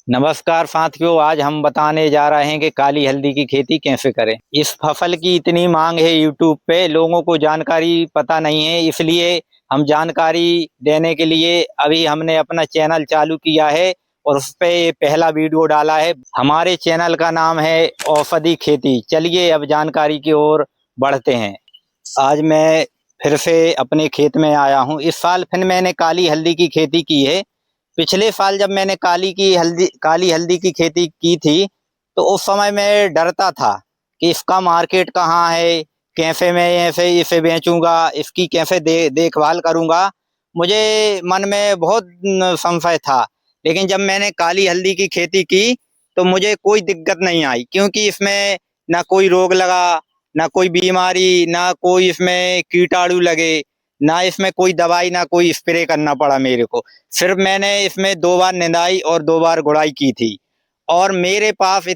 नमस्कार साथियों, आज हम बताने जा रहे हैं कि काली हल्दी की खेती कैसे करें। इस फसल की इतनी मांग है यूट्यूब पे, लोगों को जानकारी पता नहीं है, इसलिए हम जानकारी देने के लिए अभी हमने अपना चैनल चालू किया है और उस पे ये पहला वीडियो डाला है। हमारे चैनल का नाम है औषधि खेती। चलिए अब जानकारी की ओर बढ़ते हैं। आज मैं फिर से अपने खेत में आया हूँ। इस साल फिर मैंने काली हल्दी की खेती की है। पिछले साल जब मैंने काली हल्दी की खेती की थी, तो उस समय मैं डरता था कि इसका मार्केट कहाँ है, कैसे मैं ऐसे इसे बेचूंगा, इसकी कैसे देखभाल करूंगा। मुझे मन में बहुत संशय था। लेकिन जब मैंने काली हल्दी की खेती की तो मुझे कोई दिक्कत नहीं आई, क्योंकि इसमें ना कोई रोग लगा, ना कोई बीमारी, ना कोई इसमें कीटाणु लगे, ना इसमें कोई दवाई, ना कोई स्प्रे करना पड़ा मेरे को। सिर्फ मैंने इसमें 2 बार निंदाई और 2 बार गुड़ाई की थी। और मेरे पास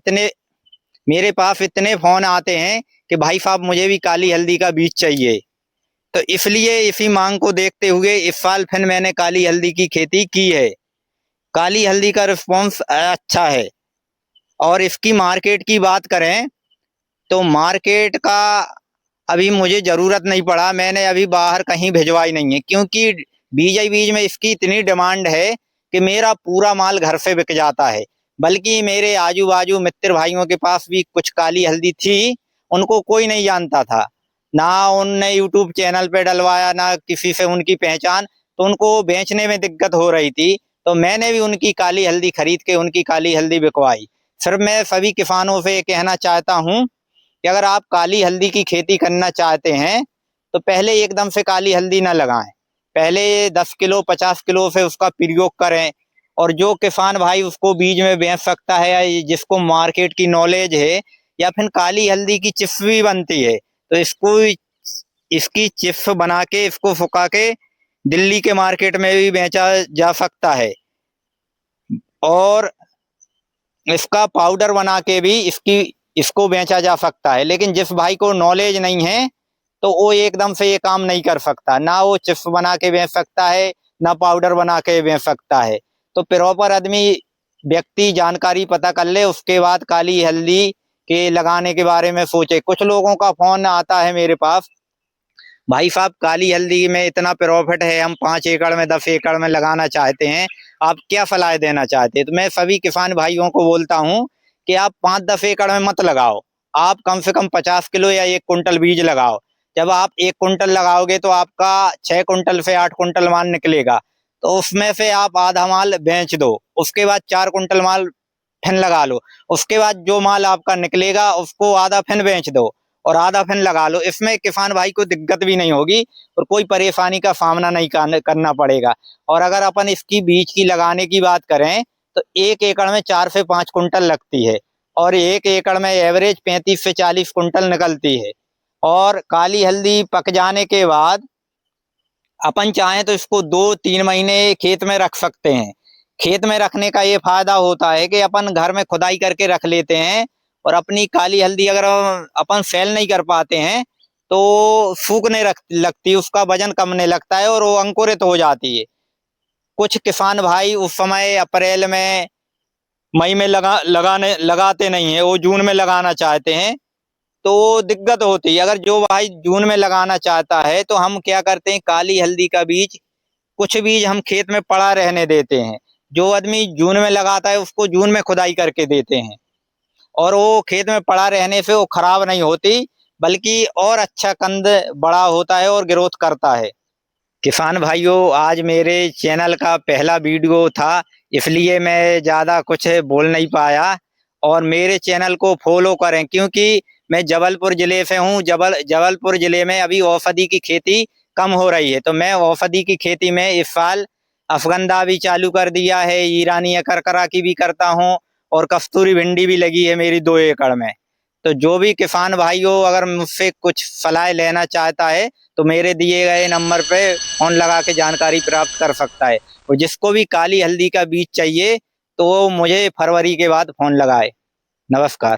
इतने फोन आते हैं कि भाई साहब मुझे भी काली हल्दी का बीज चाहिए। तो इसलिए इसी मांग को देखते हुए इस साल फिर मैंने काली हल्दी की खेती की है। काली हल्दी का रिस्पॉन्स अच्छा है। और इसकी मार्केट की बात करें तो मार्केट का अभी मुझे जरूरत नहीं पड़ा, मैंने अभी बाहर कहीं भिजवाई नहीं है, क्योंकि बीज में इसकी इतनी डिमांड है कि मेरा पूरा माल घर से बिक जाता है। बल्कि मेरे आजू बाजू मित्र भाइयों के पास भी कुछ काली हल्दी थी, उनको कोई नहीं जानता था, ना उनने यूट्यूब चैनल पे डलवाया, ना किसी से उनकी पहचान, तो उनको बेचने में दिक्कत हो रही थी। तो मैंने भी उनकी काली हल्दी खरीद के उनकी काली हल्दी बिकवाई। सिर्फ मैं सभी किसानों से कहना चाहता हूँ कि अगर आप काली हल्दी की खेती करना चाहते हैं तो पहले एकदम से काली हल्दी ना लगाएं। पहले 10 किलो 50 किलो से उसका प्रयोग करें। और जो किसान भाई उसको बीज में बेच सकता है, या जिसको मार्केट की नॉलेज है, या फिर काली हल्दी की चिप्स भी बनती है, तो इसकी चिप्स बना के इसको सुखा के दिल्ली के मार्केट में भी बेचा जा सकता है। और इसका पाउडर बना के भी इसको बेचा जा सकता है। लेकिन जिस भाई को नॉलेज नहीं है तो वो एकदम से ये काम नहीं कर सकता, ना वो चिप्स बना के बेच सकता है, ना पाउडर बना के बेच सकता है। तो प्रॉपर आदमी व्यक्ति जानकारी पता कर ले, उसके बाद काली हल्दी के लगाने के बारे में सोचे। कुछ लोगों का फोन आता है मेरे पास, भाई साहब काली हल्दी में इतना प्रॉफिट है, हम 5 एकड़ में 10 एकड़ में लगाना चाहते हैं, आप क्या सलाह देना चाहते हैं। तो मैं सभी किसान भाइयों को बोलता हूँ कि आप 5-10 एकड़ में मत लगाओ, आप कम से कम 50 किलो या 1 कुंटल बीज लगाओ। जब आप 1 कुंटल लगाओगे तो आपका 6 कुंटल से 8 कुंटल माल निकलेगा। तो उसमें से आप आधा माल बेच दो, उसके बाद 4 कुंटल माल फिर लगा लो। उसके बाद जो माल आपका निकलेगा उसको आधा फिर बेच दो और आधा फिर लगा लो। इसमें किसान भाई को दिक्कत भी नहीं होगी और कोई परेशानी का सामना नहीं करना पड़ेगा। और अगर अपन इसकी बीज की लगाने की बात करें तो 1 एकड़ में 4 से 5 कुंटल लगती है और 1 एकड़ में एवरेज 35 से 40 कुंटल निकलती है। और काली हल्दी पक जाने के बाद अपन चाहें तो इसको 2-3 महीने खेत में रख सकते हैं। खेत में रखने का ये फायदा होता है कि अपन घर में खुदाई करके रख लेते हैं और अपनी काली हल्दी अगर अपन सेल नहीं कर पाते हैं तो सूखने लगती, उसका वजन कमने लगता है और वो अंकुरित हो जाती है। कुछ किसान भाई उस समय अप्रैल में मई में लगाते नहीं है, वो जून में लगाना चाहते हैं, तो दिक्कत होती है। अगर जो भाई जून में लगाना चाहता है तो हम क्या करते हैं, काली हल्दी का बीज, कुछ बीज हम खेत में पड़ा रहने देते हैं। जो आदमी जून में लगाता है उसको जून में खुदाई करके देते हैं और वो खेत में पड़ा रहने से वो खराब नहीं होती, बल्कि और अच्छा कंद बड़ा होता है और ग्रोथ करता है। किसान भाइयों, आज मेरे चैनल का पहला वीडियो था, इसलिए मैं ज़्यादा कुछ बोल नहीं पाया। और मेरे चैनल को फॉलो करें, क्योंकि मैं जबलपुर ज़िले से हूँ। जबलपुर ज़िले में अभी औषधि की खेती कम हो रही है, तो मैं औषधि की खेती में इस साल अफगंदा भी चालू कर दिया है, ईरानी करकरा की भी करता हूँ और कस्तूरी भिंडी भी लगी है मेरी 2 एकड़ में। तो जो भी किसान भाइयों अगर मुझसे कुछ सलाह लेना चाहता है तो मेरे दिए गए नंबर पे फोन लगा के जानकारी प्राप्त कर सकता है। और जिसको भी काली हल्दी का बीज चाहिए तो वो मुझे फरवरी के बाद फोन लगाए। नमस्कार।